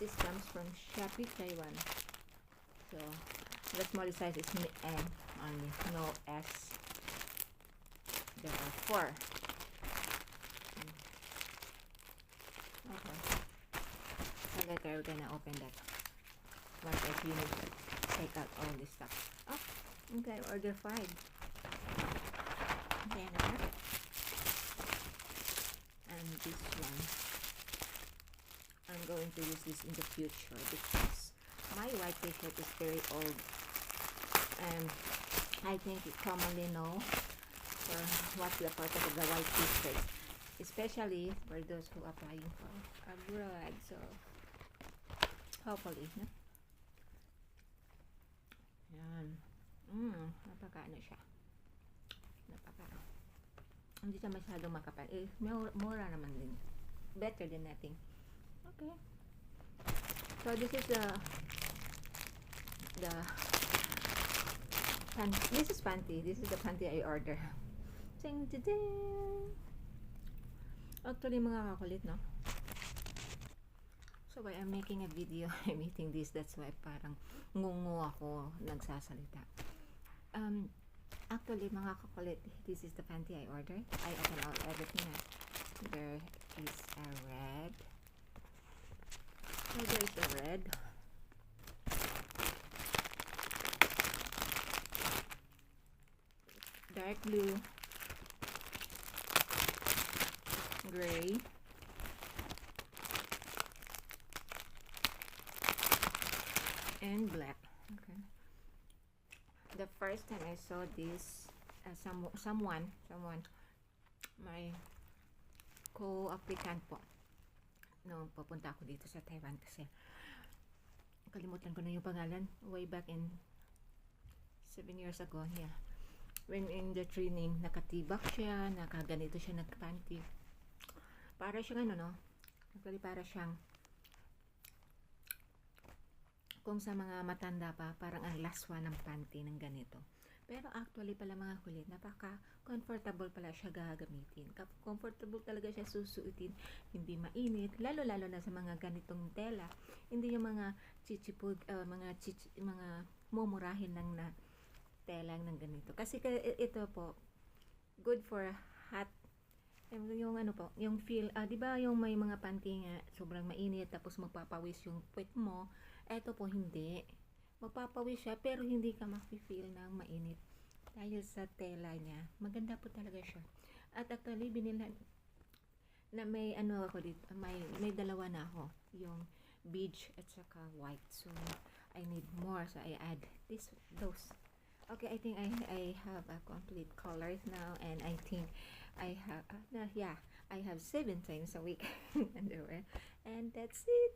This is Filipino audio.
This is comes from Shopee Taiwan. So the smallest size is M only, no S. There are 4. Okay. So later we're gonna open that once I finish it. Take out all this stuff. Oh, okay, order 5. Okay, another. And this one, I'm going to use this in the future because my white t-shirt is very old. And I think you commonly know for what's the purpose of the white t-shirt, especially for those who are applying for abroad. So hopefully, no? Yan. Napaka-ano siya. Hindi siya masyadong makapal. Eh, mura naman din. Better than nothing. Okay. So this is this is panty. This is the panty I order. Ding, ding, ding. Actually, mga kakulit, no? So why I'm making a video, I'm eating this. That's why parang ngungu ako nagsasalita. Actually, mga kakulit, this is the panty I ordered. I open out everything. There is a red. Oh, there is a red. Dark blue. Gray. And black. Okay. The first time I saw this, someone, my co-applicant po, no, papunta ako dito sa Taiwan kasi kalimutan ko na yung pangalan, way back in 7 years ago, yeah. When in the training, nakatibak siya, nakaganito siya nagpanty. Para siyang ano, no? Actually, para siyang kung sa mga matanda pa, parang ang laswa ng panty ng ganito. Pero actually pala mga kulit, napaka-comfortable pala siya gagamitin. Comfortable talaga siya susuotin, hindi mainit, lalo-lalo na sa mga ganitong tela. Hindi yung mga chichipud, mga mumurahin ng na tela ng ganito. Kasi ito po, good for hot, yung ano po, yung feel, di ba yung may mga panty nga, sobrang mainit, tapos magpapawis yung puwet mo. Eto po hindi. Magpapawis siya pero hindi ka ma-feel ng mainit. Dahil sa tela niya. Maganda po talaga siya. At actually binilhan na may ano ako dito. May dalawa na ako. Yung beige at saka white. So I need more. So I add those. Okay, I think I have a complete colors now. And I think I have, I have 7 times a week underwear. And that's it.